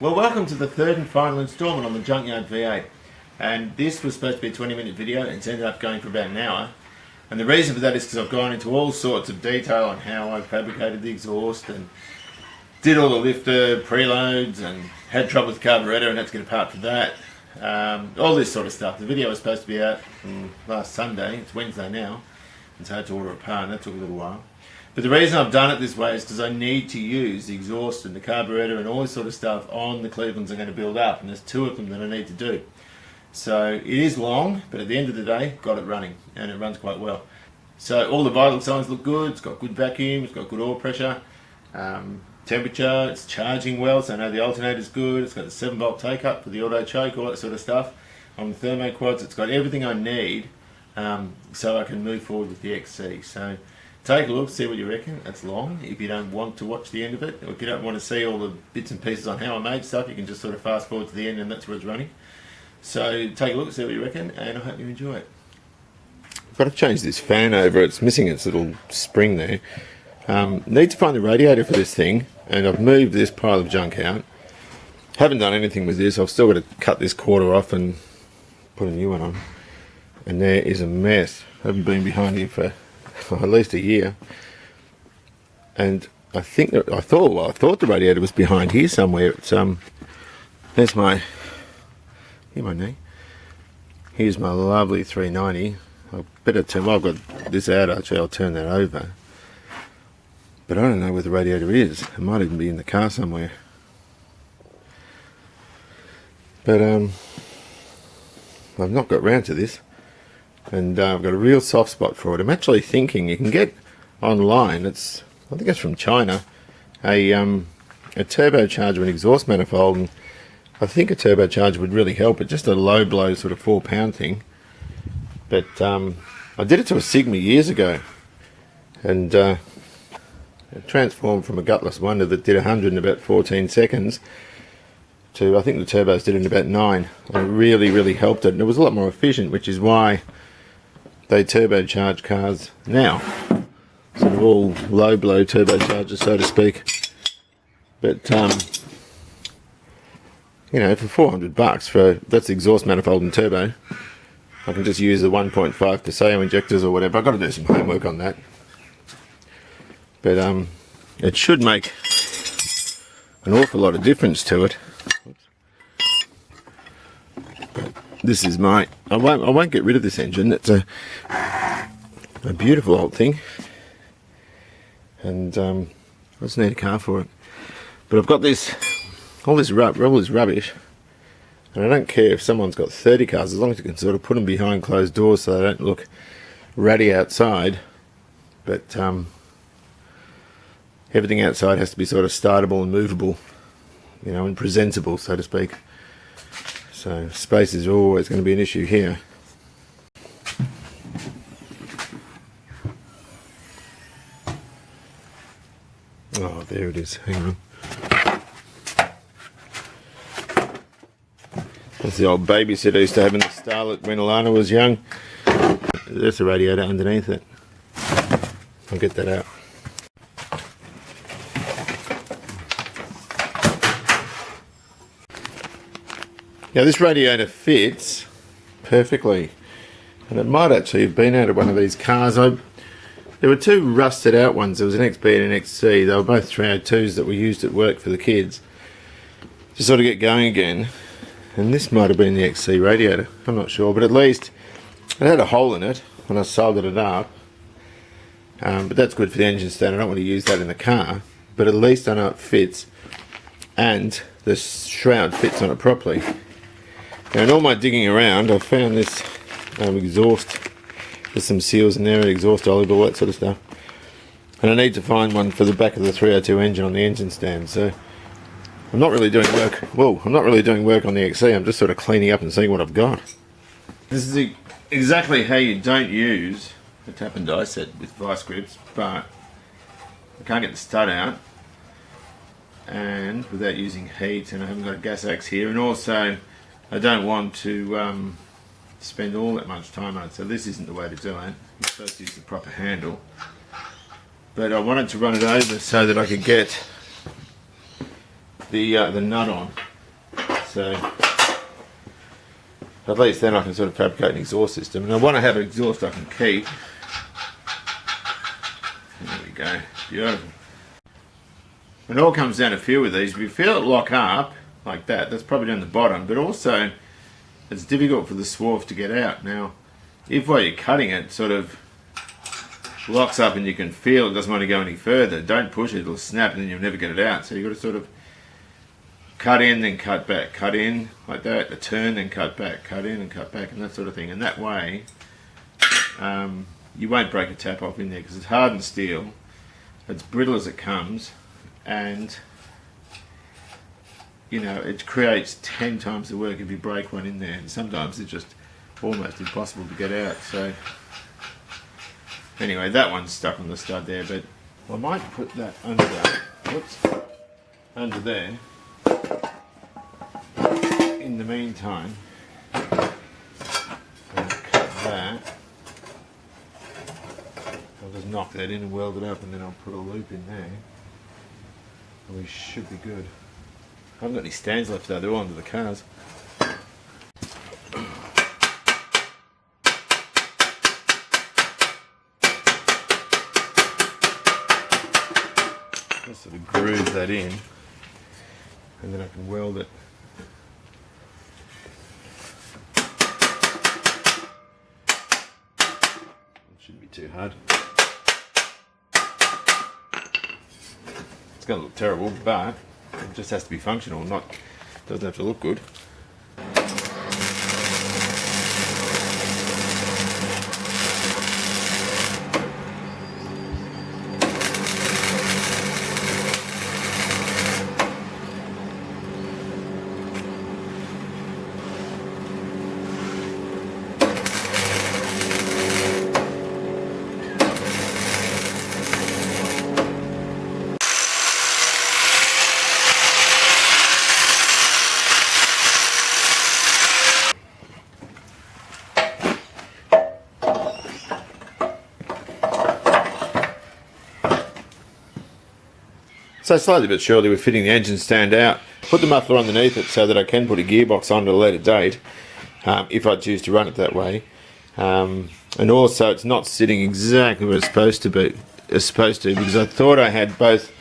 Well, welcome to the third and final instalment on the Junkyard V8, and this was supposed to be a 20-minute video and it's ended up going for about an hour. And the reason for that is because I've gone into all sorts of detail on how I fabricated the exhaust and did all the lifter preloads and had trouble with the carburetor and had to get a part for that. All this sort of stuff. The video was supposed to be out from last Sunday. It's Wednesday now, and so I had to order a part, and that took a little while. But the reason I've done it this way is because I need to use the exhaust and the carburetor and all this sort of stuff on the Clevelands I'm going to build up, and there's two of them that I need to do. So it is long, but at the end of the day, got it running, and it runs quite well. So all the vital signs look good. It's got good vacuum, it's got good oil pressure, temperature, it's charging well, so I know the alternator's good. It's got the 7-volt take-up for the auto choke, all that sort of stuff. On the thermo quads, it's got everything I need so I can move forward with the XC. So take a look, see what you reckon. It's long. If you don't want to watch the end of it, or if you don't want to see all the bits and pieces on how I made stuff, you can just sort of fast forward to the end and that's where it's running. So take a look, see what you reckon, and I hope you enjoy it. I've got to change this fan over. It's missing its little spring there. Need to find the radiator for this thing, and I've moved this pile of junk out. Haven't done anything with this. I've still got to cut this quarter off and put a new one on. And there is a mess. I haven't been behind here for at least a year, and I think that I thought the radiator was behind here somewhere. It's there's my knee. Here's my lovely 390. I better turn. Well, I've got this out actually. I'll turn that over, but I don't know where the radiator is. It might even be in the car somewhere. But I've not got round to this. And I've got a real soft spot for it. I'm actually thinking you can get online, I think it's from China, a turbocharger and exhaust manifold, and I think a turbocharger would really help it, just a low blow sort of 4-pound thing. But I did it to a Sigma years ago, and it transformed from a gutless wonder that did 100 in about 14 seconds to, I think the turbos did it in about 9. And it really helped it, and it was a lot more efficient, which is why they turbocharge cars now, sort of all low blow turbochargers, so to speak. But you know, for $400 that's the exhaust manifold and turbo, I can just use the 1.5 Paseo injectors or whatever. I've got to do some homework on that, but it should make an awful lot of difference to it. This is my, I won't get rid of this engine. It's a beautiful old thing, and I just need a car for it. But I've got this, all this rubbish, and I don't care if someone's got 30 cars, as long as you can sort of put them behind closed doors so they don't look ratty outside. But everything outside has to be sort of startable and movable, you know, and presentable, so to speak. So space is always going to be an issue here. Oh, there it is. Hang on. That's the old babysitter I used to have in the Starlet when Alana was young. There's a radiator underneath it. I'll get that out. Now this radiator fits perfectly, and it might actually have been out of one of these cars. There were two rusted out ones. There was an XB and an XC. They were both 302s that we used at work for the kids to sort of get going again, and this might have been the XC radiator. I'm not sure, but at least it had a hole in it when I soldered it up, but that's good for the engine stand. I don't want to use that in the car, but at least I know it fits and the shroud fits on it properly. Now, in all my digging around, I found this exhaust. There's some seals in there, exhaust olive, all that sort of stuff. And I need to find one for the back of the 302 engine on the engine stand. So I'm not really doing work. Well, I'm not really doing work on the XC. I'm just sort of cleaning up and seeing what I've got. This is exactly how you don't use a tap and die set with vice grips, but I can't get the stud out, and without using heat, and I haven't got a gas axe here, and also I don't want to spend all that much time on it, so this isn't the way to do it. You're supposed to use the proper handle. But I wanted to run it over so that I could get the nut on. So at least then I can sort of fabricate an exhaust system, and I want to have an exhaust I can keep. There we go, beautiful. It all comes down to feel with these. If you feel it lock up like that, that's probably down the bottom, but also it's difficult for the swarf to get out. Now, if while you're cutting it sort of locks up and you can feel it doesn't want to go any further, don't push it, it'll snap and then you'll never get it out. So you've got to sort of cut in, then cut back, cut in like that, a turn, then cut back, cut in and cut back, and that sort of thing. And that way, you won't break a tap off in there because it's hardened steel, it's brittle as it comes, and you know, it creates 10 times the work if you break one in there, and sometimes it's just almost impossible to get out. So anyway, that one's stuck on the stud there, but I might put that under there in the meantime. I'll cut that. I'll just knock that in and weld it up, and then I'll put a loop in there, and we should be good. I haven't got any stands left though, they're all under the cars. Just sort of groove that in, and then I can weld it. It shouldn't be too hard. It's going to look terrible, but it just has to be functional, doesn't have to look good. So slowly but surely we're fitting the engine stand out. Put the muffler underneath it so that I can put a gearbox on at a later date, if I choose to run it that way. And also it's not sitting exactly where it's supposed to be, because I thought I had both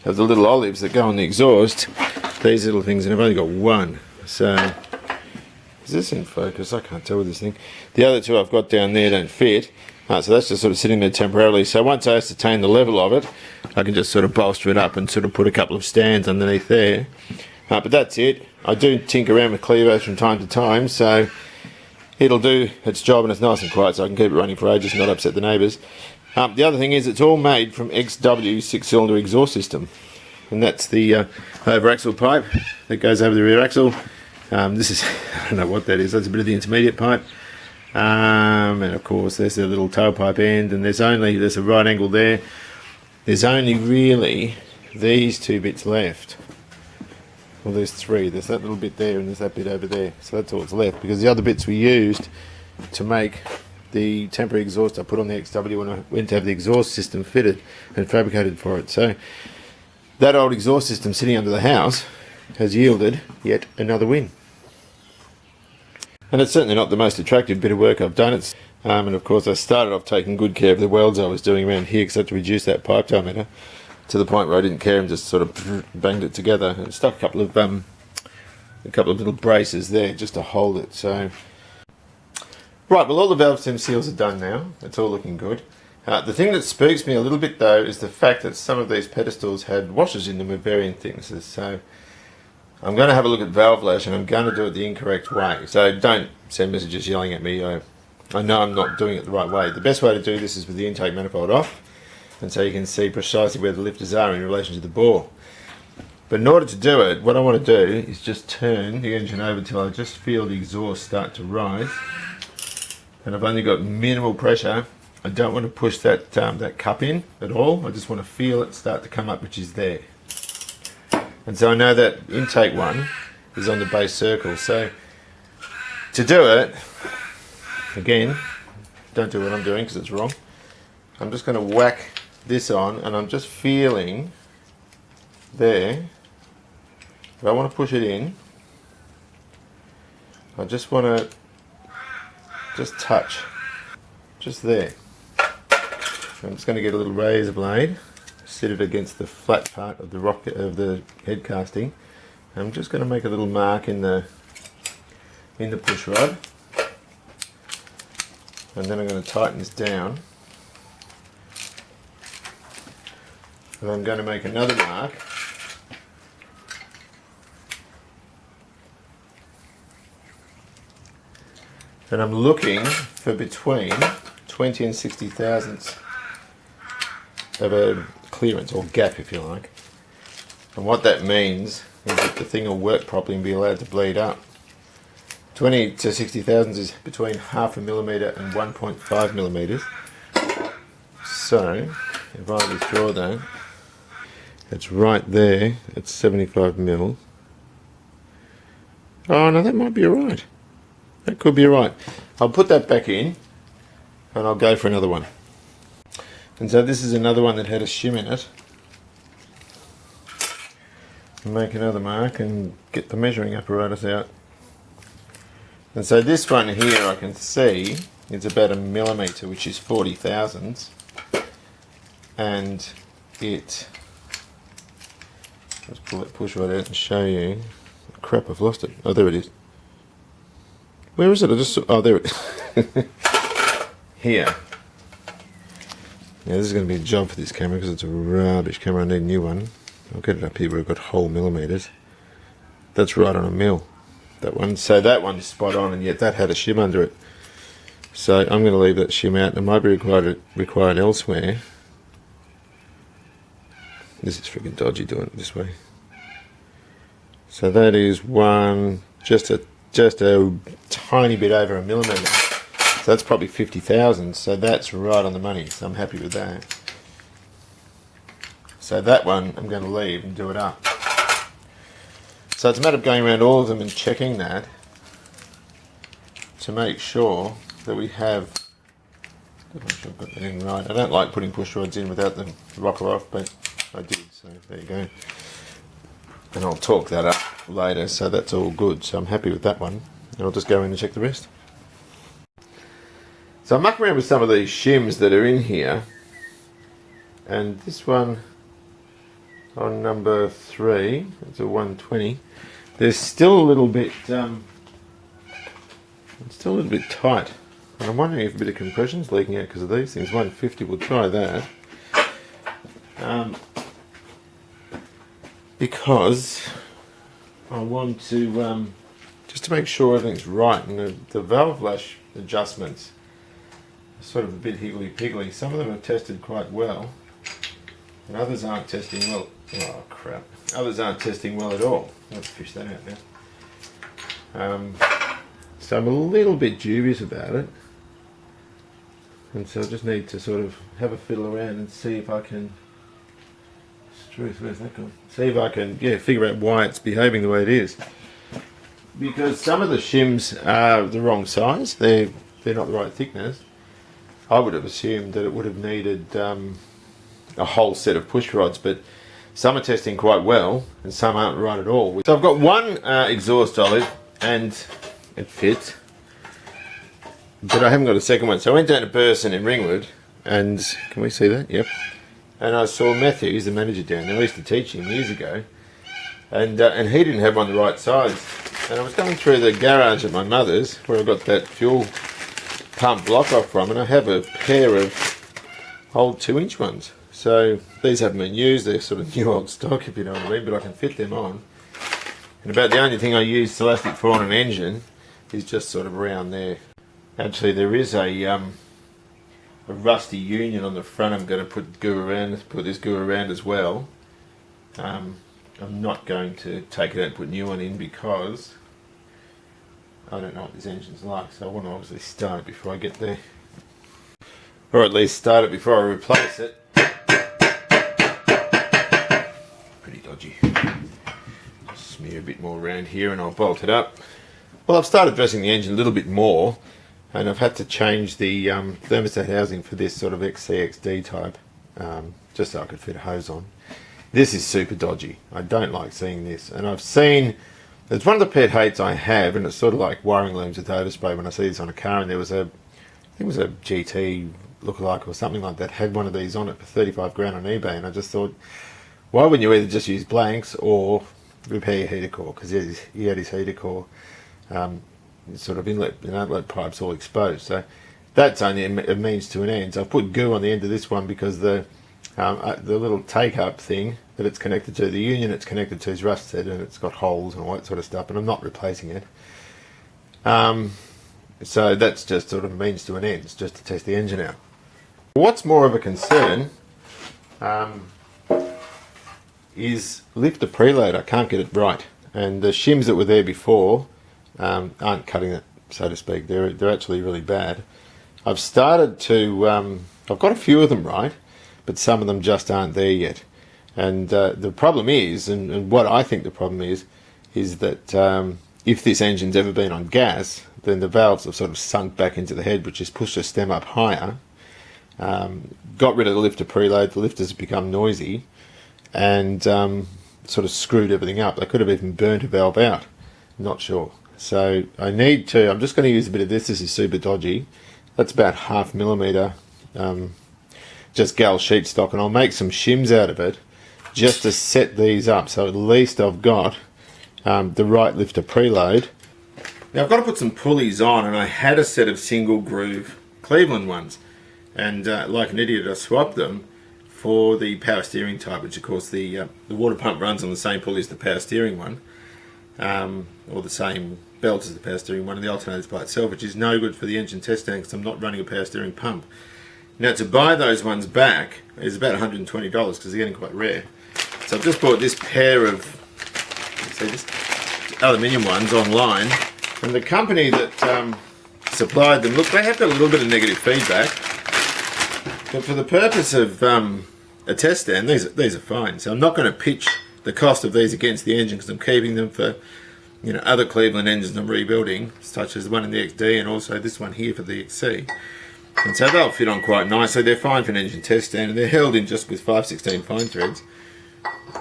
of the little olives that go on the exhaust, these little things, and I've only got one. So is this in focus? I can't tell with this thing. The other two I've got down there don't fit. So that's just sort of sitting there temporarily. So once I ascertain the level of it, I can just sort of bolster it up and sort of put a couple of stands underneath there. But that's it. I do tinker around with cleavos from time to time, so it'll do its job, and it's nice and quiet so I can keep it running for ages and not upset the neighbours. The other thing is it's all made from XW 6-cylinder exhaust system, and that's the over axle pipe that goes over the rear axle. This is, I don't know what that is, that's a bit of the intermediate pipe. And of course there's a little tailpipe end, and there's a right angle there. There's only really these two bits left. Well, there's three. There's that little bit there and there's that bit over there. So that's all that's left, because the other bits we used to make the temporary exhaust I put on the XW when I went to have the exhaust system fitted and fabricated for it. So that old exhaust system sitting under the house has yielded yet another win. And it's certainly not the most attractive bit of work I've done. And of course I started off taking good care of the welds I was doing around here, because I had to reduce that pipe diameter to the point where I didn't care and just sort of banged it together and stuck a couple of little braces there just to hold it. So right, well, all the valve stem seals are done now. It's all looking good. The thing that spooks me a little bit though is the fact that some of these pedestals had washers in them of varying thicknesses. So I'm going to have a look at valve lash, and I'm going to do it the incorrect way. So don't send messages yelling at me. I know I'm not doing it the right way. The best way to do this is with the intake manifold off, and so you can see precisely where the lifters are in relation to the bore. But in order to do it, what I want to do is just turn the engine over till I just feel the exhaust start to rise, and I've only got minimal pressure. I don't want to push that cup in at all. I just want to feel it start to come up, which is there. And so I know that intake one is on the base circle. So to do it, again, don't do what I'm doing because it's wrong. I'm just going to whack this on, and I'm just feeling there. But I want to push it in, I just want to just touch, just there. I'm just going to get a little razor blade, sit it against the flat part of the head casting. I'm just going to make a little mark in the push rod, and then I'm going to tighten this down, and I'm going to make another mark, and I'm looking for between 20 and 60 thousandths of a clearance, or gap if you like. And what that means is that the thing will work properly and be allowed to bleed up. 20 to 60 thousandths is between 0.5 millimetre and 1.5 millimetres. So if I withdraw that, it's right there at 75 mil. Oh no, that might be alright. That could be right. I'll put that back in and I'll go for another one. And so this is another one that had a shim in it. Make another mark and get the measuring apparatus out. And so this one here I can see is about 1 millimetre, which is 40 thousandths. And let's pull that push rod out and show you. Crap, I've lost it. Oh, there it is. Where is it? Oh, there it is. Here. Now this is going to be a job for this camera because it's a rubbish camera. I need a new one. I'll get it up here where I've got whole millimetres. That's right on 1 mil. That one. So that one is spot on, and yet that had a shim under it. So I'm going to leave that shim out. It might be required elsewhere. This is freaking dodgy doing it this way. So that is one, just a tiny bit over 1 millimetre. So that's probably 50 thousandths. So that's right on the money. So I'm happy with that. So that one I'm going to leave and do it up. So it's a matter of going around all of them and checking that to make sure that we have. I'm not sure I've got that in right. I don't like putting push rods in without the rocker off, but I did. So there you go. And I'll torque that up later. So that's all good. So I'm happy with that one. And I'll just go in and check the rest. So I'm mucking around with some of these shims that are in here, and this one on number 3, it's a 120. There's still a little bit, it's still a little bit tight, and I'm wondering if a bit of compression's leaking out because of these things. 150, we'll try that, because I want to just to make sure everything's right, and the valve lash adjustments sort of a bit higgly-piggly. Some of them have tested quite well, and others aren't testing well. Oh crap! Others aren't testing well at all. Let's fish that out now. So I'm a little bit dubious about it, and so I just need to sort of have a fiddle around and see if I can. Struth, where's that gone? See if I can, figure out why it's behaving the way it is. Because some of the shims are the wrong size. They're not the right thickness. I would have assumed that it would have needed a whole set of push rods, but some are testing quite well and some aren't right at all. So I've got one exhaust olive and it fits, but I haven't got a second one. So I went down to Burson in Ringwood, and can we see that? Yep. And I saw Matthew, he's the manager down there. I used to teach him years ago, and he didn't have one the right size. And I was going through the garage at my mother's where I got that fuel pump block off from, and I have a pair of old 2-inch ones. So these haven't been used, they're sort of new old stock if you know what I mean, but I can fit them on. And about the only thing I use Celastic for on an engine is just sort of around there. Actually there is a rusty union on the front. I'm going to put this goo around as well. I'm not going to take it out and put a new one in because I don't know what this engine's like, so I want to obviously start it before I get there. Or at least start it before I replace it. Pretty dodgy. Just smear a bit more around here and I'll bolt it up. Well, I've started dressing the engine a little bit more, and I've had to change the thermostat housing for this sort of XCXD type, just so I could fit a hose on. This is super dodgy. I don't like seeing this, and I've seen It's one of the pet hates I have, and it's sort of like wiring looms with overspray when I see this on a car. And there was I think it was a GT lookalike or something like that, had one of these on it for 35 grand on eBay, and I just thought, why wouldn't you either just use blanks or repair your heater core? Because he had his heater core sort of inlet and outlet pipes all exposed. So that's only a means to an end. So I've put goo on the end of this one because the little take-up thing that it's connected to, the union it's connected to is rusted and it's got holes and all that sort of stuff, and I'm not replacing it. So that's just sort of a means to an end. It's just to test the engine out. What's more of a concern is lifter preload. I can't get it right, and the shims that were there before aren't cutting it, so to speak. They're actually really bad. I've started to I've got a few of them right, but some of them just aren't there yet. And the problem is, and what I think the problem is that if this engine's ever been on gas, then the valves have sort of sunk back into the head, which has pushed the stem up higher, got rid of the lifter preload, the lifters have become noisy, and sort of screwed everything up. They could have even burnt a valve out, not sure. So I'm just going to use a bit of this. This is super dodgy. That's about 0.5 millimeter, just gal sheet stock, and I'll make some shims out of it just to set these up, so at least I've got the right lifter preload. Now I've got to put some pulleys on, and I had a set of single groove Cleveland ones, and like an idiot I swapped them for the power steering type, which of course the water pump runs on the same pulley as the power steering one, or the same belt as the power steering one, and the alternator's by itself, which is no good for the engine test stand because I'm not running a power steering pump. Now to buy those ones back is about $120 because they're getting quite rare. So I've just bought this pair of aluminium ones online, and the company that supplied them, look, they have got a little bit of negative feedback, but for the purpose of a test stand, these are fine. So I'm not going to pitch the cost of these against the engine because I'm keeping them for other Cleveland engines I'm rebuilding, such as the one in the XD and also this one here for the XC. And so they'll fit on quite nicely. They're fine for an engine test stand, and they're held in just with 5/16 fine threads,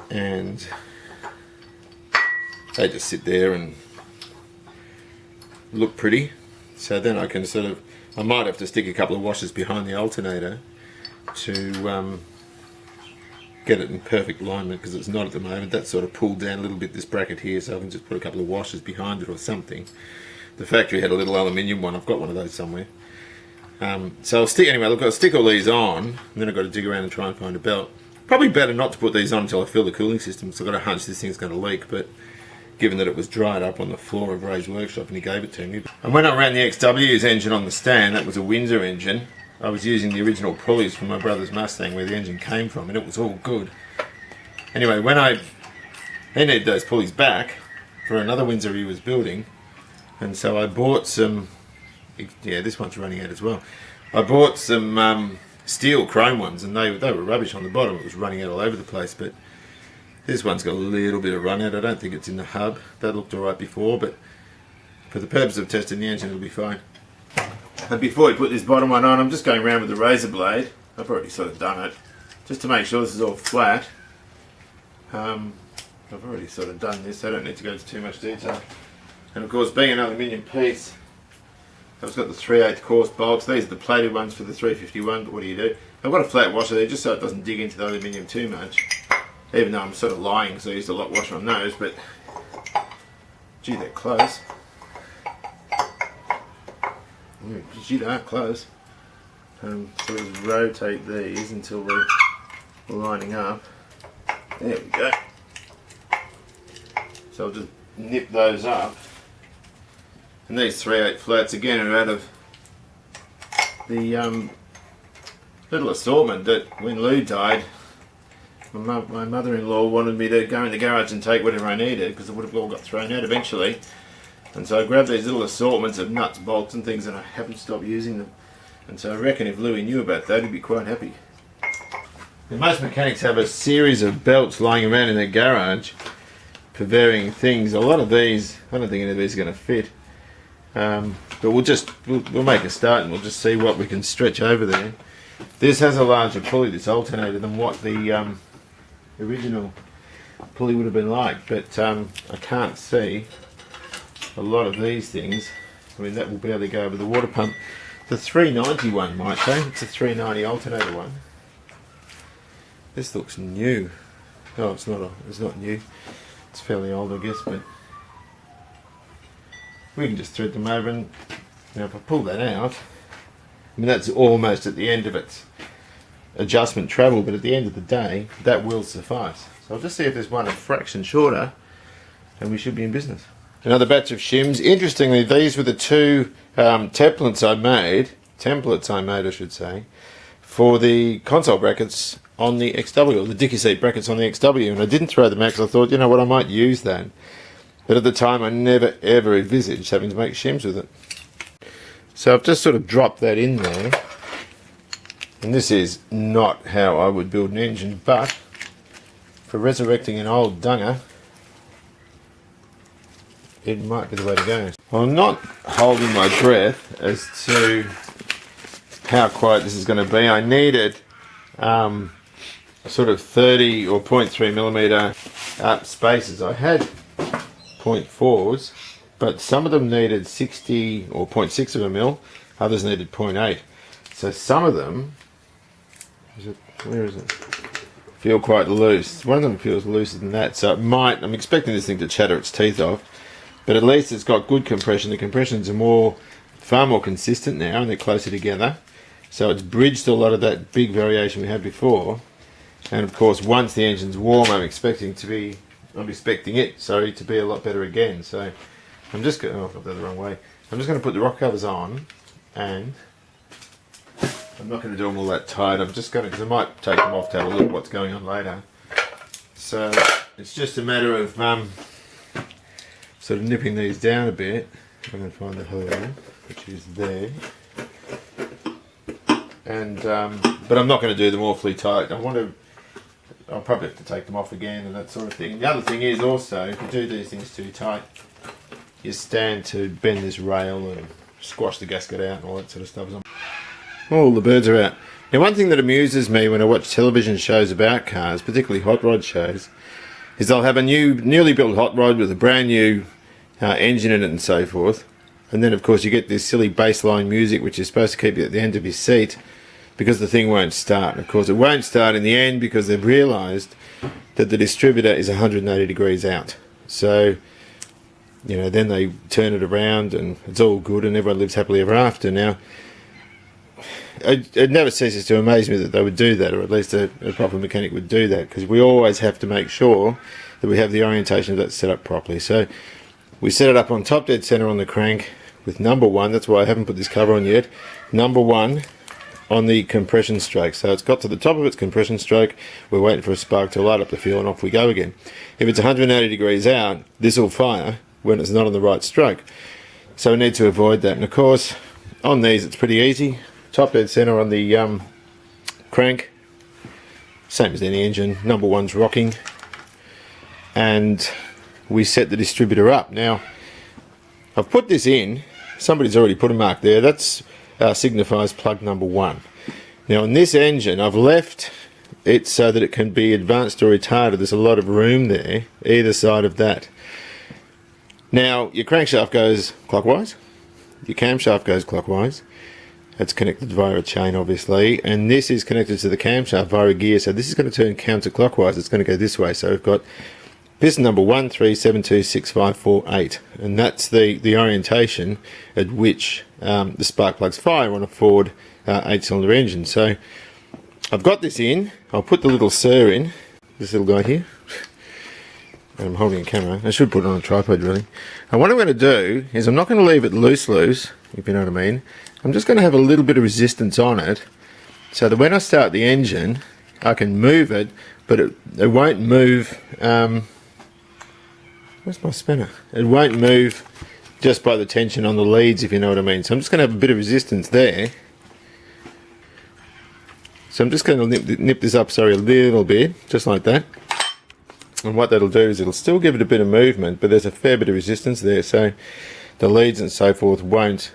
and they just sit there and look pretty. So then I can I might have to stick a couple of washers behind the alternator to get it in perfect alignment, because it's not at the moment. That's sort of pulled down a little bit, this bracket here, so I can just put a couple of washers behind it or something. The factory had a little aluminium one. I've got one of those somewhere. So I'll stick all these on, and then I've got to dig around and try and find a belt. Probably better not to put these on until I fill the cooling system, so I've got a hunch this thing's going to leak, but given that it was dried up on the floor of Ray's workshop and he gave it to me. And when I ran the XW's engine on the stand, that was a Windsor engine, I was using the original pulleys from my brother's Mustang where the engine came from, and it was all good. Anyway, he needed those pulleys back for another Windsor he was building, and so I bought some. Yeah, this one's running out as well. I bought some steel chrome ones, and they were rubbish on the bottom. It was running out all over the place, but this one's got a little bit of run out. I don't think it's in the hub. That looked alright before, but for the purpose of testing the engine, it'll be fine. And before we put this bottom one on, I'm just going around with the razor blade. I've already sort of done it, just to make sure this is all flat. I've already sort of done this, so I don't need to go into too much detail. And of course, being an aluminium piece, I've got the 3/8 course bolts. These are the plated ones for the 351, but what do? I've got a flat washer there just so it doesn't dig into the aluminium too much. Even though I'm sort of lying because I used a lot washer on those, but gee, they're close. Gee, they are close. So we'll just rotate these until we're lining up. There we go. So I'll just nip those up. And these 3/8 flats again are out of the little assortment that when Lou died, my mother-in-law wanted me to go in the garage and take whatever I needed because it would have all got thrown out eventually. And so I grabbed these little assortments of nuts, bolts and things, and I haven't stopped using them. And so I reckon if Louie knew about that, he'd be quite happy. And most mechanics have a series of belts lying around in their garage for varying things. A lot of these, I don't think any of these are going to fit. But we'll make a start and we'll just see what we can stretch over there. This has a larger pulley, this alternator, than what the original pulley would have been like, but I can't see a lot of these things. I mean, that will barely go over the water pump. The 390 one might say. It's a 390 alternator one. This looks new. Oh, it's not new. It's fairly old, I guess, but we can just thread them over. And now if I pull that out, I mean, that's almost at the end of its adjustment travel, but at the end of the day, that will suffice. So I'll just see if there's one a fraction shorter, and we should be in business. Another batch of shims. Interestingly, these were the two templates I made, I should say, for the console brackets on the XW, or the dicky seat brackets on the XW, and I didn't throw them out because I thought, you know what, I might use that. But at the time, I never ever envisaged having to make shims with it. So I've just sort of dropped that in there, and this is not how I would build an engine, but for resurrecting an old dunger, it might be the way to go. I'm not holding my breath as to how quiet this is going to be. I needed a sort of 30 or 0.3 millimeter spacers. I had 0.4s, but some of them needed 60 or 0.6 of a mil, others needed 0.8. So some of them, where is it? Feel quite loose. One of them feels looser than that, so it might, I'm expecting this thing to chatter its teeth off, but at least it's got good compression. The compressions are far more consistent now, and they're closer together. So it's bridged a lot of that big variation we had before. And of course, once the engine's warm, I'm expecting it to be a lot better again. So I'm just going, I've got that the wrong way. I'm just going to put the rock covers on, and I'm not going to do them all that tight. I'm just going to, because I might take them off to have a look at what's going on later. So it's just a matter of sort of nipping these down a bit. I'm going to find the hole, which is there. And but I'm not going to do them awfully tight. I'll probably have to take them off again and that sort of thing. The other thing is also, if you do these things too tight, you stand to bend this rail and squash the gasket out and all that sort of stuff. All the birds are out. Now, one thing that amuses me when I watch television shows about cars, particularly hot rod shows, is they'll have a newly built hot rod with a brand new engine in it and so forth. And then, of course, you get this silly bassline music, which is supposed to keep you at the end of your seat, because the thing won't start. Of course, it won't start in the end because they've realised that the distributor is 180 degrees out. So, you know, then they turn it around and it's all good and everyone lives happily ever after. Now, it never ceases to amaze me that they would do that, or at least a proper mechanic would do that, because we always have to make sure that we have the orientation of that set up properly. So we set it up on top dead centre on the crank with number 1. That's why I haven't put this cover on yet. Number 1 on the compression stroke. So it's got to the top of its compression stroke. We're waiting for a spark to light up the fuel and off we go again. If it's 180 degrees out, this will fire when it's not on the right stroke. So we need to avoid that. And of course, on these it's pretty easy. Top dead centre on the crank. Same as any engine. Number 1's rocking. And we set the distributor up. Now, I've put this in. Somebody's already put a mark there. That's signifies plug number 1. Now, on this engine, I've left it so that it can be advanced or retarded. There's a lot of room there, either side of that. Now, your crankshaft goes clockwise. Your camshaft goes clockwise. It's connected via a chain, obviously, and this is connected to the camshaft via a gear. So this is going to turn counterclockwise. It's going to go this way. So we've got piston number 1, 3, 7, 2, 6, 5, 4, 8, and that's the orientation at which the spark plugs fire on a Ford 8-cylinder engine. So I've got this in. I'll put the little SIR in, this little guy here. And I'm holding a camera. I should put it on a tripod, really. And what I'm going to do is I'm not going to leave it loose, if you know what I mean. I'm just going to have a little bit of resistance on it, so that when I start the engine, I can move it, but it won't move. Where's my spinner? It won't move just by the tension on the leads, if you know what I mean. So I'm just going to have a bit of resistance there. So I'm just going to nip this up, a little bit, just like that. And what that'll do is it'll still give it a bit of movement, but there's a fair bit of resistance there, so the leads and so forth won't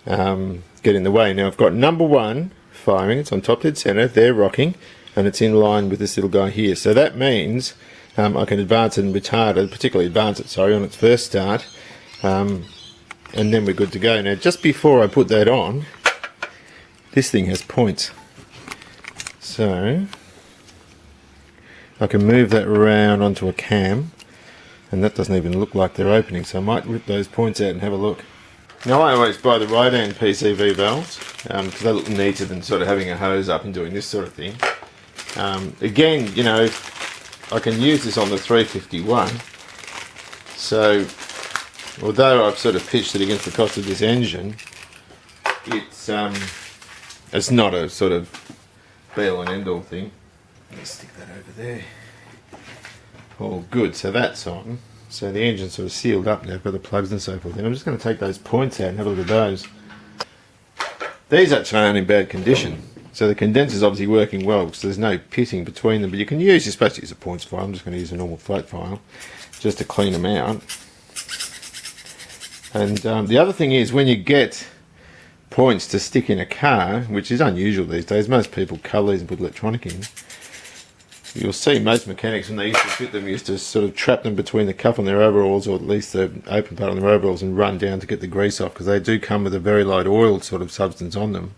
get in the way. Now I've got number 1 firing. It's on top dead center. They're rocking, and it's in line with this little guy here. So that means I can advance it and retard it, particularly advance it, sorry, on its first start, and then we're good to go. Now, just before I put that on, this thing has points, so I can move that around onto a cam, and that doesn't even look like they're opening, so I might rip those points out and have a look. Now, I always buy the right-hand PCV valves because they look neater than sort of having a hose up and doing this sort of thing. Again, you know, I can use this on the 351, so although I've sort of pitched it against the cost of this engine, it's not a sort of be-all and end-all thing. Let's stick that over there. All good, so that's on. So the engine's sort of sealed up now for the plugs and so forth. And I'm just going to take those points out and have a look at those. These actually aren't in bad condition. So the condenser's obviously working well because there's no pitting between them. But you can use, you're supposed to use a points file. I'm just going to use a normal flat file just to clean them out. And the other thing is, when you get points to stick in a car, which is unusual these days, most people colour these and put electronic in. You'll see most mechanics, when they used to fit them, used to sort of trap them between the cuff on their overalls, or at least the open part on their overalls, and run down to get the grease off, because they do come with a very light oil sort of substance on them,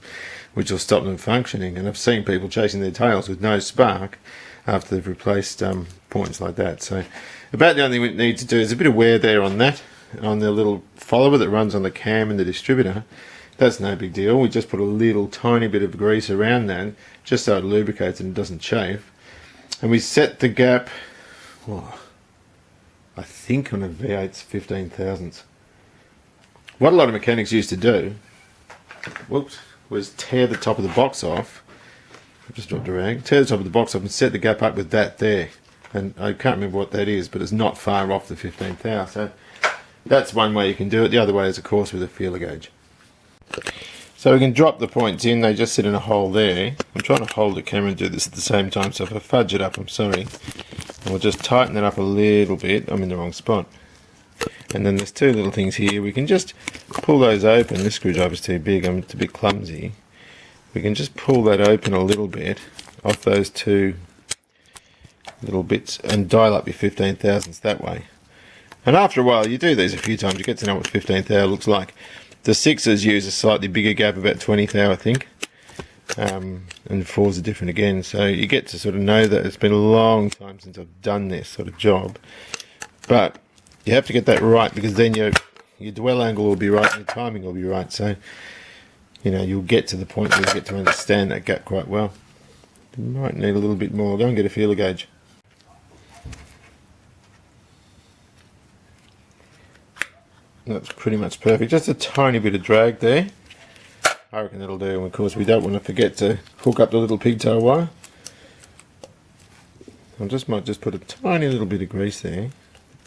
which will stop them functioning. And I've seen people chasing their tails with no spark after they've replaced points like that. So about the only thing we need to do is a bit of wear there on that, on the little follower that runs on the cam and the distributor. That's no big deal. We just put a little tiny bit of grease around that, just so it lubricates and doesn't chafe. And we set the gap, well, I think on a V8's 15 thousandths. What a lot of mechanics used to do, whoops, was tear the top of the box off. I just dropped a rag. Tear the top of the box off and set the gap up with that there. And I can't remember what that is, but it's not far off the 15 thousandths. So that's one way you can do it. The other way is, of course, with a feeler gauge. So we can drop the points in, they just sit in a hole there. I'm trying to hold the camera and do this at the same time, so if I fudge it up, I'm sorry. And we'll just tighten it up a little bit. I'm in the wrong spot. And then there's two little things here. We can just pull those open. This screwdriver's too big, it's a bit clumsy. We can just pull that open a little bit off those two little bits and dial up your 15 thousandths that way. And after a while, you do these a few times, you get to know what 15 thousandths looks like. The 6s use a slightly bigger gap, about 20 thou, I think, and the 4s are different again. So you get to sort of know that it's been a long time since I've done this sort of job. But you have to get that right, because then your dwell angle will be right and your timing will be right. So, you know, you'll get to the point where you get to understand that gap quite well. You might need a little bit more. Go and get a feeler gauge. That's pretty much perfect. Just a tiny bit of drag there. I reckon that'll do. And of course, we don't want to forget to hook up the little pigtail wire. I might just put a tiny little bit of grease there,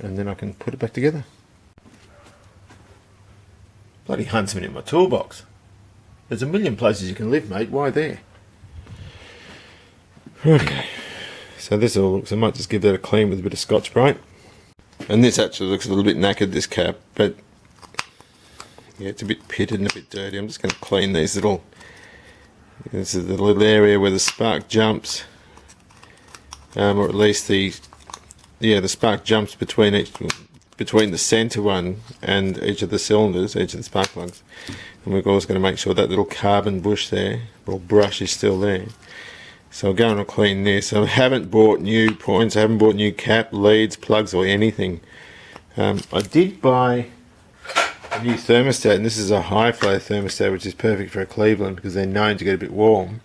and then I can put it back together. Bloody Huntsman in my toolbox. There's a million places you can live, mate. Why there? Okay. So this all looks, I might just give that a clean with a bit of Scotch-Brite. And this actually looks a little bit knackered, this cap, but yeah, it's a bit pitted and a bit dirty. I'm just going to clean these little, this is the little area where the spark jumps, or at least the spark jumps between the centre one and each of the cylinders, each of the spark plugs. And we're also going to make sure that little carbon bush there, or brush, is still there. So I'll go and I'll clean this. I haven't bought new points, I haven't bought new cap, leads, plugs or anything. I did buy a new thermostat, and this is a high flow thermostat, which is perfect for a Cleveland because they're known to get a bit warm.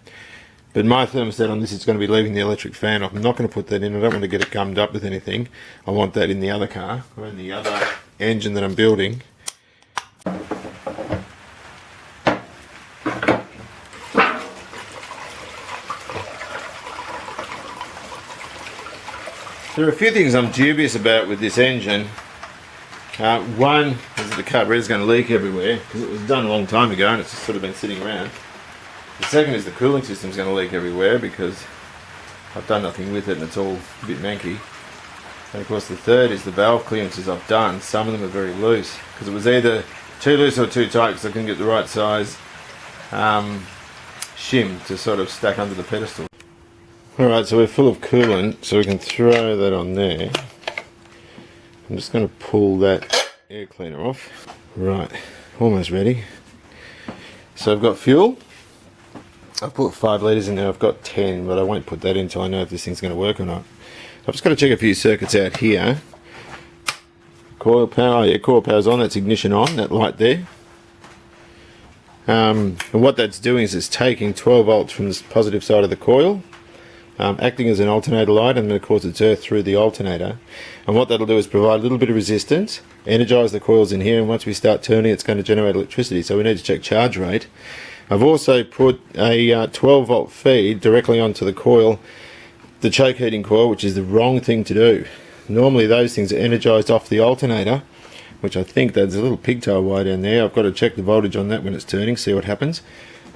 But my thermostat on this is going to be leaving the electric fan off. I'm not going to put that in. I don't want to get it gummed up with anything. I want that in the other car, or in the other engine that I'm building. There are a few things I'm dubious about with this engine. One is that the carburetor is going to leak everywhere, because it was done a long time ago and it's just sort of been sitting around. The second is the cooling system is going to leak everywhere because I've done nothing with it and it's all a bit manky. And of course the third is the valve clearances I've done. Some of them are very loose, because it was either too loose or too tight because I couldn't get the right size shim to sort of stack under the pedestal. Alright, so we're full of coolant, so we can throw that on there. I'm just going to pull that air cleaner off. Right, almost ready. So I've got fuel. I've put 5 litres in there, I've got 10, but I won't put that in until I know if this thing's going to work or not. I've just got to check a few circuits out here. Coil power, yeah, coil power's on, that's ignition on, that light there. And what that's doing is it's taking 12 volts from the positive side of the coil, acting as an alternator light, and then of course it's earthed through the alternator. And what that'll do is provide a little bit of resistance, energise the coils in here, and once we start turning it's going to generate electricity, so we need to check charge rate. I've also put a 12 volt feed directly onto the coil, the choke heating coil, which is the wrong thing to do. Normally those things are energised off the alternator, which I think there's a little pigtail wire down there. I've got to check the voltage on that when it's turning, see what happens.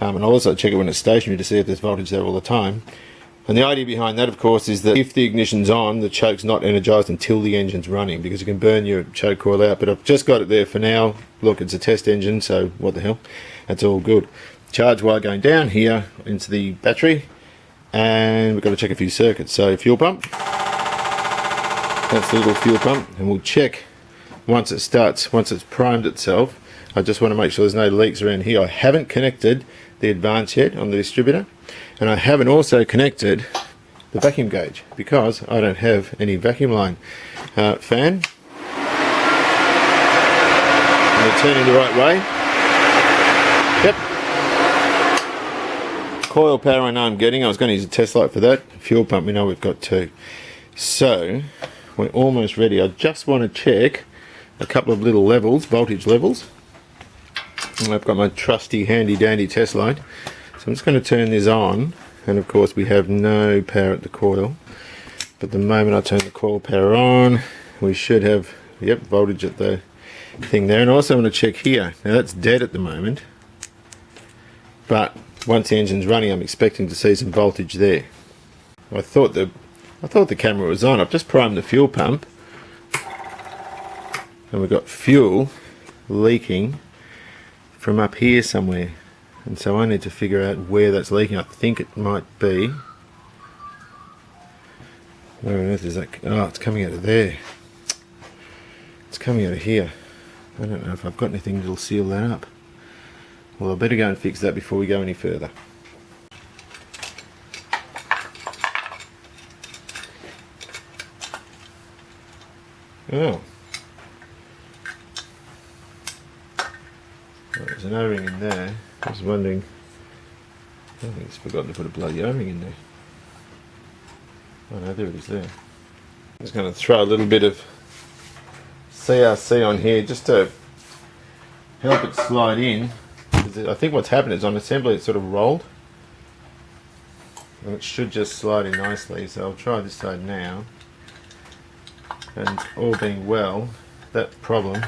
And I'll also check it when it's stationary to see if there's voltage there all the time. And the idea behind that, of course, is that if the ignition's on, the choke's not energised until the engine's running, because you can burn your choke coil out. But I've just got it there for now. Look, it's a test engine, so what the hell? That's all good. Charge wire going down here into the battery, and we've got to check a few circuits. So fuel pump, that's the little fuel pump, and we'll check once it starts, once it's primed itself. I just want to make sure there's no leaks around here. I haven't connected the advance yet on the distributor, and I haven't also connected the vacuum gauge because I don't have any vacuum line. Fan, and they're turning the right way. Yep. Coil power I know I'm getting. I was going to use a test light for that. Fuel pump we know we've got 2. So we're almost ready. I just want to check a couple of little levels, voltage levels. And I've got my trusty handy dandy test light. So I'm just going to turn this on, and of course we have no power at the coil. But the moment I turn the coil power on, we should have, yep, voltage at the thing there. And I also want to check here. Now that's dead at the moment, but once the engine's running I'm expecting to see some voltage there. I thought the camera was on. I've just primed the fuel pump, and we've got fuel leaking from up here somewhere, and so I need to figure out where that's leaking. I think it might be, where on earth is that? Oh, it's coming out of there. It's coming out of here. I don't know if I've got anything that'll seal that up. Well, I better go and fix that before we go any further. Oh. There's an O-ring in there. I was wondering, I think it's forgotten to put a bloody O-ring in there. Oh no, there it is there. I'm just going to throw a little bit of CRC on here just to help it slide in. I think what's happened is on assembly it's sort of rolled, and it should just slide in nicely. So I'll try this side now, and all being well, that problem,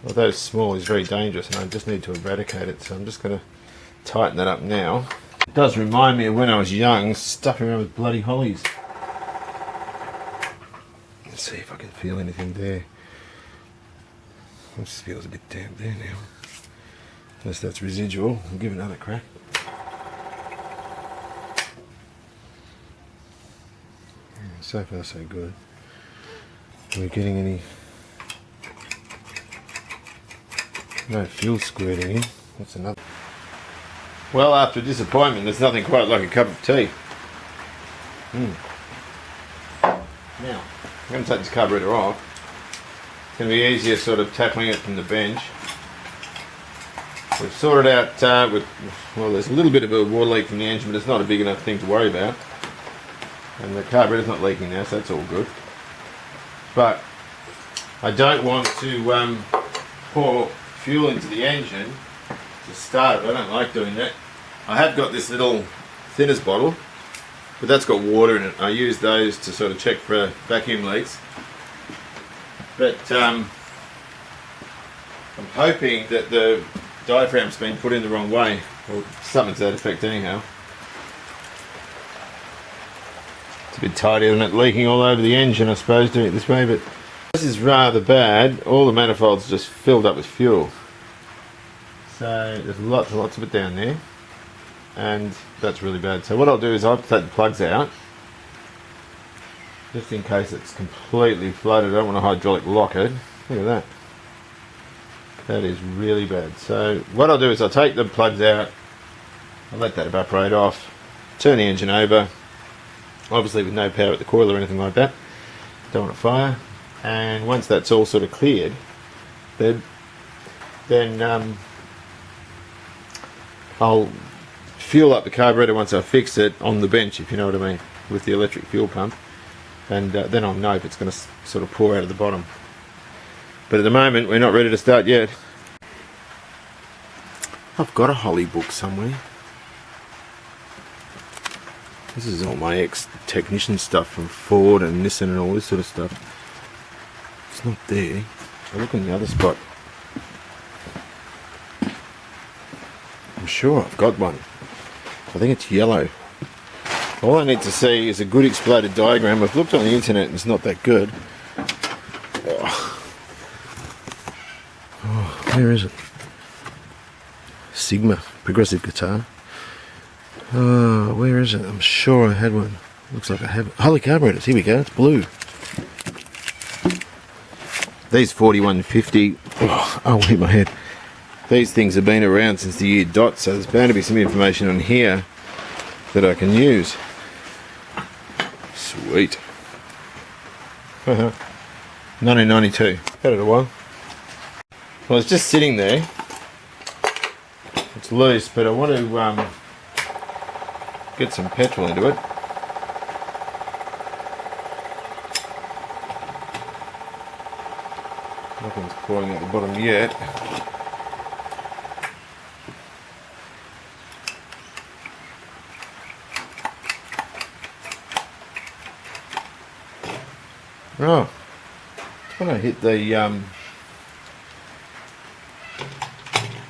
although it's small, is very dangerous, and I just need to eradicate it. So I'm just going to tighten that up now. It does remind me of when I was young, stuffing around with bloody hollies. Let's see if I can feel anything there. It just feels a bit damp there now. Unless that's residual. I'll give it another crack. So far so good. Are we getting any... no fuel squirting in. That's another... Well, after a disappointment, there's nothing quite like a cup of tea. Now, I'm going to take this carburetor off. It's going to be easier sort of tackling it from the bench. We've sorted out, well, there's a little bit of a water leak from the engine, but it's not a big enough thing to worry about. And the carburetor's not leaking now, so that's all good. But I don't want to pour fuel into the engine to start it. I don't like doing that. I have got this little thinners bottle, but that's got water in it. I use those to sort of check for vacuum leaks. But I'm hoping that the diaphragm's been put in the wrong way, or something to that effect anyhow. It's a bit tighter than it leaking all over the engine, I suppose, doing it this way, but this is rather bad. All the manifolds just filled up with fuel. So there's lots and lots of it down there. and that's really bad. So what I'll do is I'll take the plugs out, just in case it's completely flooded. I don't want to hydraulic lock it. Look at that. That is really bad. So what I'll do is I'll take the plugs out, I'll let that evaporate off, turn the engine over, obviously with no power at the coil or anything like that, don't want a fire, and once that's all sort of cleared, then I'll fuel up the carburetor once I've fixed it on the bench, if you know what I mean, with the electric fuel pump, and then I'll know if it's going to sort of pour out of the bottom. But at the moment we're not ready to start yet. I've got a Holly book somewhere. This is all my ex-technician stuff from Ford and Nissan and all this sort of stuff. It's not there. I'll look in the other spot. I'm sure I've got one. I think it's yellow. All I need to see is a good exploded diagram. I've looked on the internet and it's not that good. Where is it? Sigma progressive guitar. Oh, where is it? I'm sure I had one. Looks like I have it. Holy carburetors, here we go, it's blue. These 4150, I'll hit my head. These things have been around since the year dot, so there's bound to be some information on here that I can use. Sweet. 1992. Had it a while. Well, it's just sitting there. It's loose, but I want to get some petrol into it. Nothing's pouring at the bottom yet. Oh, it's when I hit the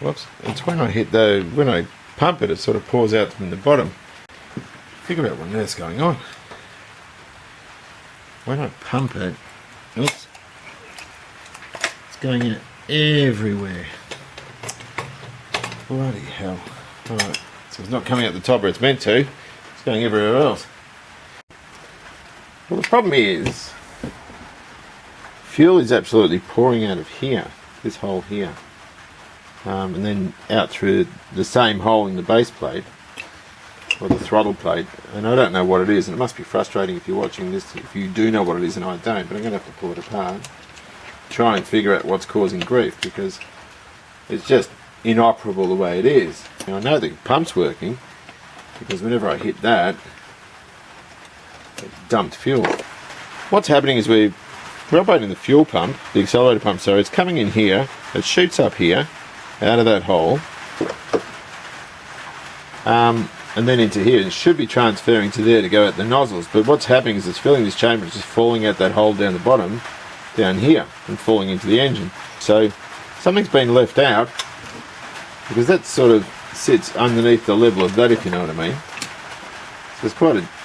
whoops! It's when I hit the when I pump it, it sort of pours out from the bottom. Figure out what that's going on. When I pump it, oops, it's going in everywhere. Bloody hell! All right, so it's not coming out the top where it's meant to. It's going everywhere else. Well, the problem is, fuel is absolutely pouring out of here, this hole here, and then out through the same hole in the base plate, or the throttle plate, and I don't know what it is, and it must be frustrating if you're watching this, if you do know what it is and I don't, but I'm going to have to pull it apart, try and figure out what's causing grief, because it's just inoperable the way it is. Now, I know the pump's working, because whenever I hit that, it dumped fuel. What's happening is we're operating the fuel pump, the accelerator pump, so it's coming in here, it shoots up here, out of that hole, and then into here. It should be transferring to there to go at the nozzles, but what's happening is it's filling this chamber, it's just falling out that hole down the bottom, down here, and falling into the engine. So something's been left out, because that sort of sits underneath the level of that, if you know what I mean. So there's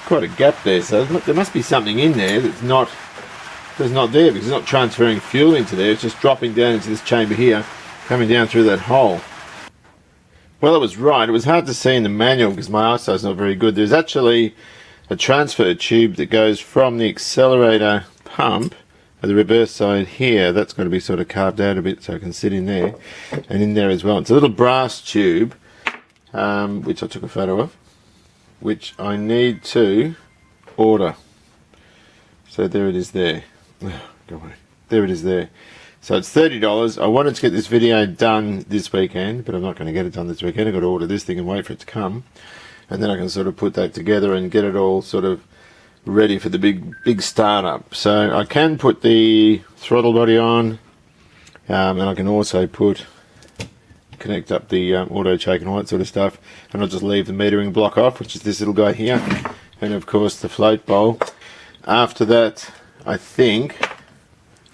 quite a gap there, so there must be something in there that's not there, because it's not transferring fuel into there, it's just dropping down into this chamber here, coming down through that hole. Well, it was right. It was hard to see in the manual because my eyesight's not very good. There's actually a transfer tube that goes from the accelerator pump at the reverse side here. That's going to be sort of carved out a bit so I can sit in there, and in there as well. It's a little brass tube, which I took a photo of, which I need to order. So there it is there. Go away. There it is there. So it's $30. I wanted to get this video done this weekend, but I'm not going to get it done this weekend. I've got to order this thing and wait for it to come, and then I can sort of put that together and get it all sort of ready for the big startup. So I can put the throttle body on, and I can also connect up the auto choke and all that sort of stuff, and I'll just leave the metering block off, which is this little guy here, and of course the float bowl. After that, I think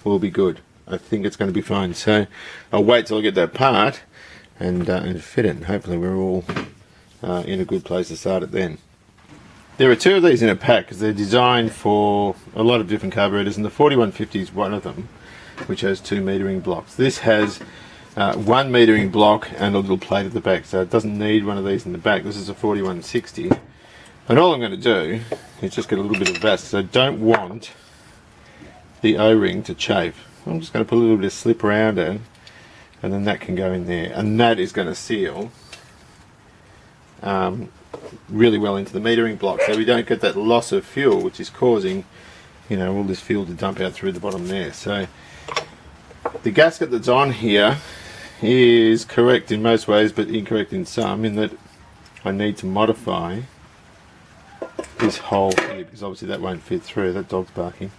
we'll be good. I think it's going to be fine. So I'll wait till I get that part and fit it, and hopefully we're all in a good place to start it then. There are two of these in a pack because they're designed for a lot of different carburetors, and the 4150 is one of them, which has two metering blocks. This has one metering block and a little plate at the back, so it doesn't need one of these in the back. This is a 4160, and all I'm going to do is just get a little bit of that, because I don't want the O-ring to chafe. I'm just going to put a little bit of slip around it, and then that can go in there, and that is going to seal really well into the metering block, so we don't get that loss of fuel which is causing, you know, all this fuel to dump out through the bottom there. So the gasket that's on here is correct in most ways but incorrect in some, in that I need to modify this hole here, because obviously that won't fit through. That dog's barking.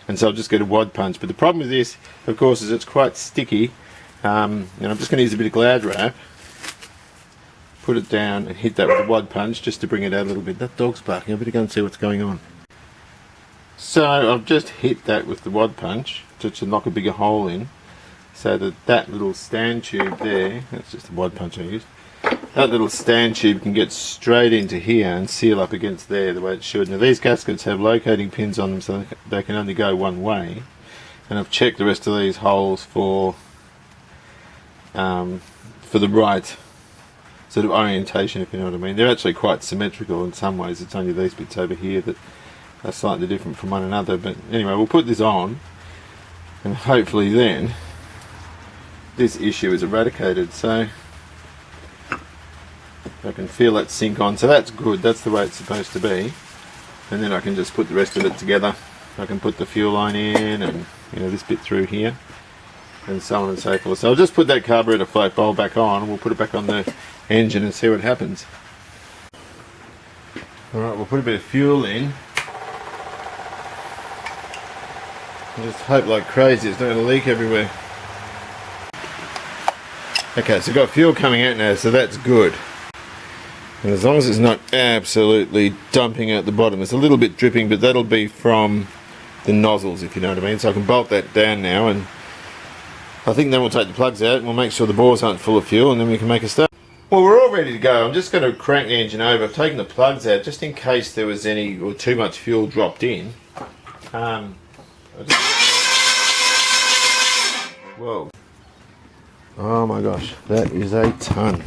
And so I'll just get a wad punch. But the problem with this, of course, is it's quite sticky, and I'm just going to use a bit of Glad wrap, put it down and hit that with a wad punch just to bring it out a little bit. That dog's barking. I better go and see what's going on. So I've just hit that with the wad punch just to knock a bigger hole in, so that that little stand tube there, that's just the wad punch I used, that little stand tube can get straight into here and seal up against there the way it should. Now these gaskets have locating pins on them, so they can only go one way, and I've checked the rest of these holes for the right sort of orientation, if you know what I mean. They're actually quite symmetrical in some ways. It's only these bits over here that are slightly different from one another. But anyway, we'll put this on, and hopefully then this issue is eradicated. So I can feel that sink on, so that's good. That's the way it's supposed to be. And then I can just put the rest of it together. I can put the fuel line in, and you know, this bit through here, and so on and so forth. So I'll just put that carburetor float bowl back on, and we'll put it back on the engine and see what happens. Alright, we'll put a bit of fuel in. Just hope like crazy it's not going to leak everywhere. Okay, so we've got fuel coming out now, so that's good. And as long as it's not absolutely dumping out the bottom, it's a little bit dripping, but that'll be from the nozzles, if you know what I mean. So I can bolt that down now, and I think then we'll take the plugs out and we'll make sure the bores aren't full of fuel, and then we can make a start. Well, we're all ready to go. I'm just going to crank the engine over. I've taken the plugs out just in case there was any or too much fuel dropped in. Whoa. Oh my gosh, that is a ton.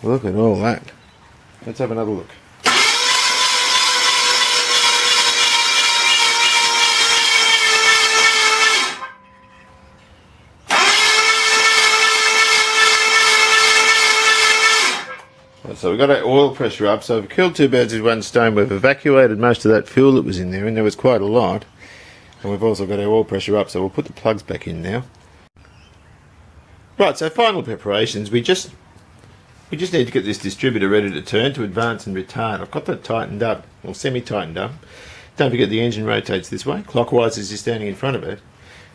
Look at all that. Let's have another look. So we've got our oil pressure up, so we've killed two birds with one stone. We've evacuated most of that fuel that was in there, and there was quite a lot. And we've also got our oil pressure up, so we'll put the plugs back in now. Right, so final preparations. We just need to get this distributor ready to turn to advance and retard. I've got that tightened up, or semi-tightened up. Don't forget the engine rotates this way, clockwise as you're standing in front of it.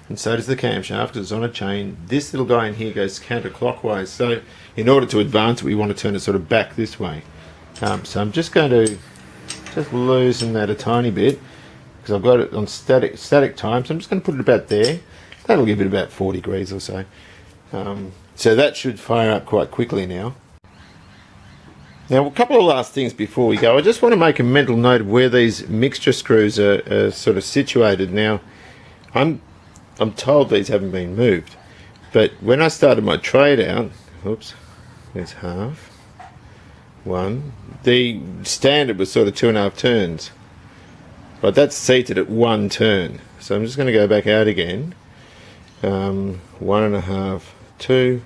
And so does the camshaft, because it's on a chain. This little guy in here goes counterclockwise. So in order to advance it, we want to turn it sort of back this way. So I'm just going to just loosen that a tiny bit, because I've got it on static time. So I'm just going to put it about there. That'll give it about 40 degrees or so. So that should fire up quite quickly now. Now, a couple of last things before we go. I just want to make a mental note of where these mixture screws are sort of situated. Now, I'm told these haven't been moved, but when I started my trade out, oops, there's half, one, the standard was sort of 2.5 turns, but that's seated at 1 turn. So I'm just going to go back out again, 1.5, 2,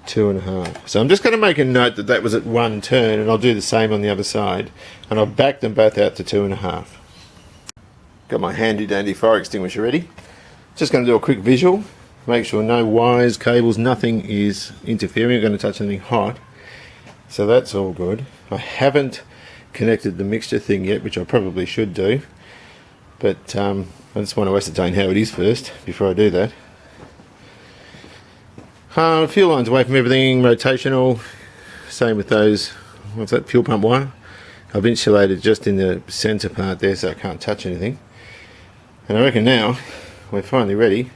2.5. So I'm just going to make a note that that was at 1 turn, and I'll do the same on the other side, and I've backed them both out to 2.5. Got my handy dandy fire extinguisher ready. Just going to do a quick visual, make sure no wires, cables, nothing is interfering. I'm going to touch anything hot. So that's all good. I haven't connected the mixture thing yet, which I probably should do. But I just want to ascertain how it is first before I do that. Fuel lines away from everything, rotational. Same with those, what's that, fuel pump wire. I've insulated just in the centre part there so I can't touch anything. And I reckon now we're finally ready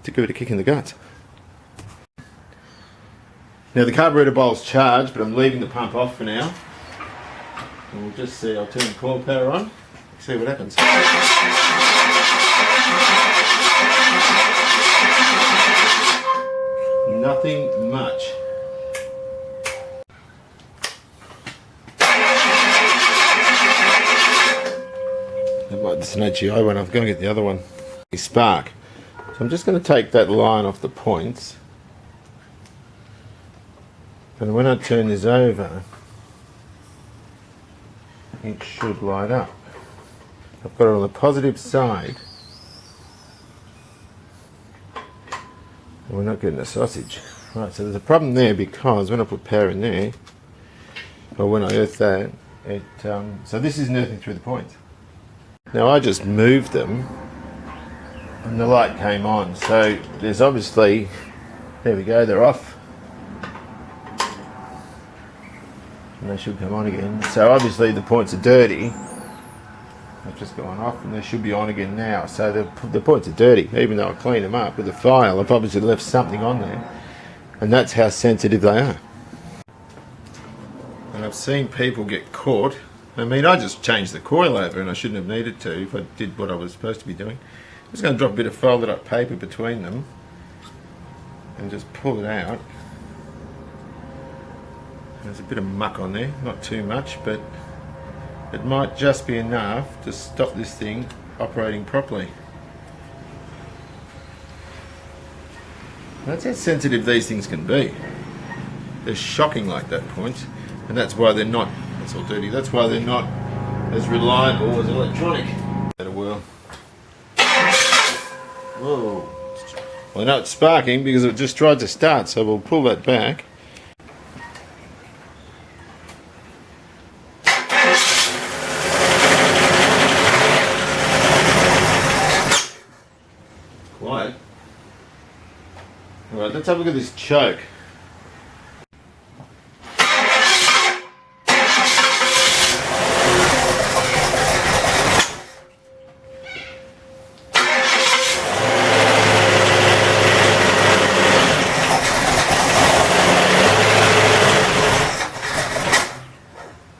to give it a kick in the guts. Now the carburetor bowl's charged, but I'm leaving the pump off for now. And we'll just see, I'll turn the coil power on, see what happens. It's an HEI one. I'm going to get the other one. Spark. So I'm just going to take that line off the points. And when I turn this over, it should light up. I've got it on the positive side. And we're not getting a sausage. Right, so there's a problem there because when I put power in there, or when I earth that, so this isn't earthing through the points. Now I just moved them and the light came on, so there's obviously, there we go, they're off. And they should come on again. So obviously the points are dirty. They've just gone off and they should be on again now. So the points are dirty, even though I cleaned them up with a file. I've obviously left something on there. And that's how sensitive they are. And I've seen people get caught. I mean, I just changed the coil over and I shouldn't have needed to if I did what I was supposed to be doing. I'm just going to drop a bit of folded up paper between them and just pull it out. There's a bit of muck on there, not too much, but it might just be enough to stop this thing operating properly. That's how sensitive these things can be. They're shocking like that point, and that's why they're not, that's all dirty, that's why they're not as reliable as electronic. Whoa. Well, I know it's sparking because it just tried to start, so we'll pull that back. Quiet. Alright, let's have a look at this choke.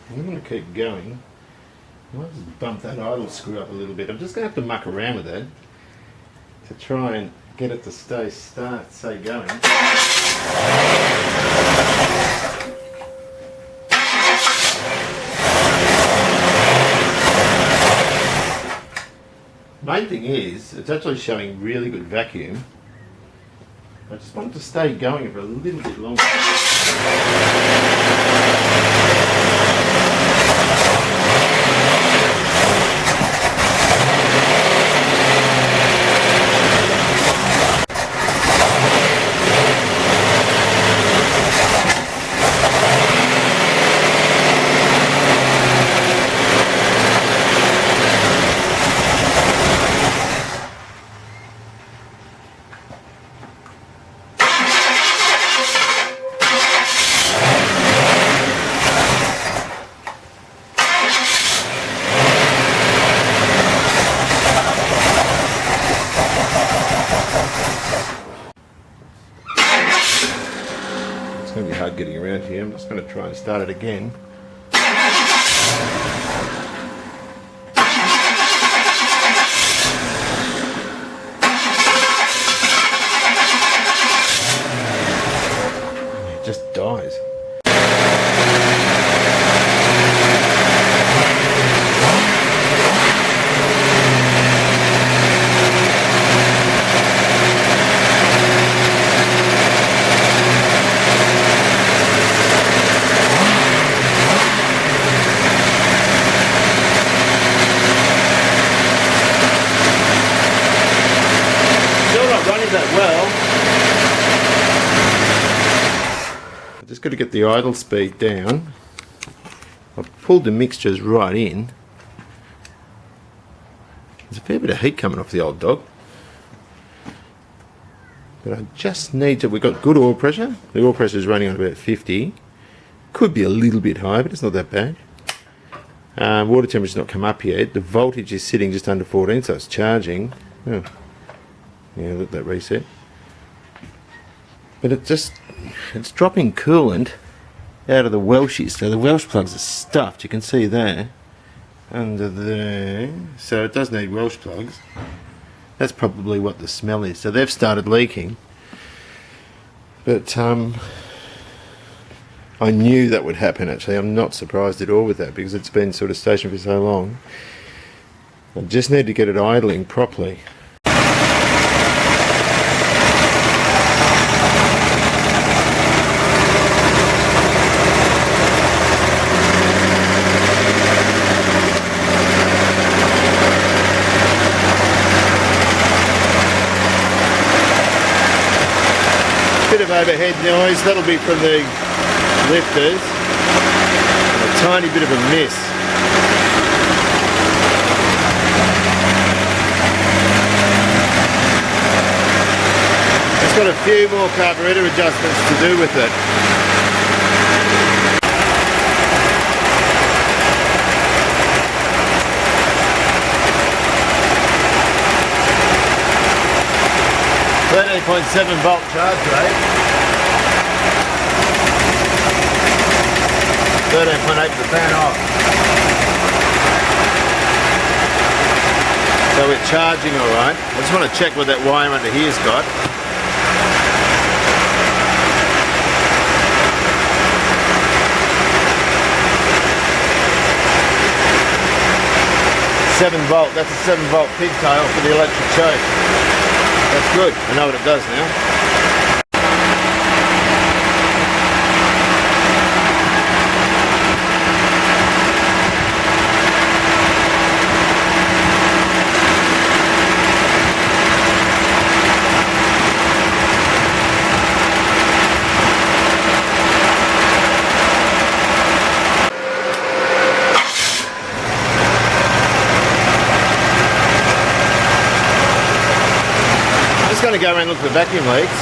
I'm going to keep going. I might just bump that idle screw up a little bit. I'm just going to have to muck around with that to try and get it to stay going. Main thing is, it's actually showing really good vacuum. I just want it to stay going for a little bit longer. It's going to be hard getting around here. I'm just going to try and start it again. It just dies. That well. I just got to get the idle speed down. I've pulled the mixtures right in. There's a fair bit of heat coming off the old dog. But I just need to, we've got good oil pressure. The oil pressure is running on about 50. Could be a little bit high, but it's not that bad. Water temperature's not come up yet. The voltage is sitting just under 14, so it's charging. Oh. Yeah, let that reset. But it's dropping coolant out of the Welshes. So the Welsh plugs are stuffed, you can see there. Under there. So it does need Welsh plugs. That's probably what the smell is. So they've started leaking. But I knew that would happen actually. I'm not surprised at all with that because it's been sort of stationary for so long. I just need to get it idling properly. Bit of overhead noise, that'll be from the lifters, and a tiny bit of a miss. It's got a few more carburetor adjustments to do with it. .7 volt charge rate, 13.8 with the fan off. So we're charging alright. I just want to check what that wire under here's got. .7 volt, that's a 7 volt pigtail for the electric choke. That's good, I know what it does now. I'm going to go around and look for vacuum leaks.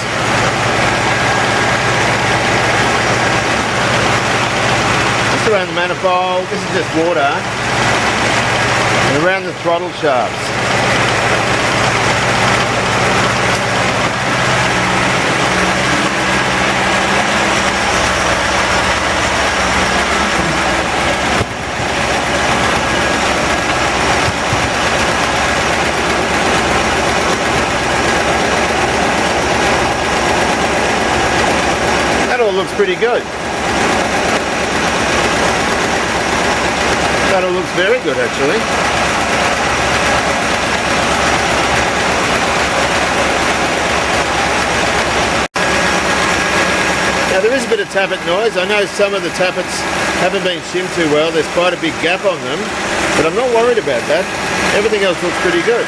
Just around the manifold, this is just water, and around the throttle shafts. Looks pretty good. That all looks very good actually. Now there is a bit of tappet noise. I know some of the tappets haven't been shimmed too well. There's quite a big gap on them, but I'm not worried about that. Everything else looks pretty good.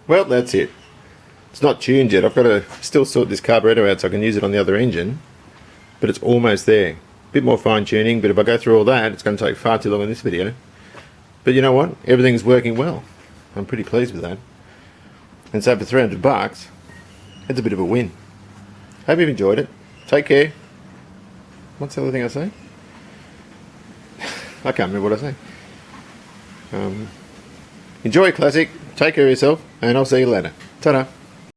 Well, that's it. It's not tuned yet. I've got to still sort this carburetor out so I can use it on the other engine, but it's almost there. Bit more fine tuning, but if I go through all that, it's going to take far too long in this video. But you know what? Everything's working well. I'm pretty pleased with that. And so for $300, it's a bit of a win. Hope you've enjoyed it. Take care. What's the other thing I say? I can't remember what I say. Enjoy Classic. Take care of yourself, and I'll see you later. Ta-da.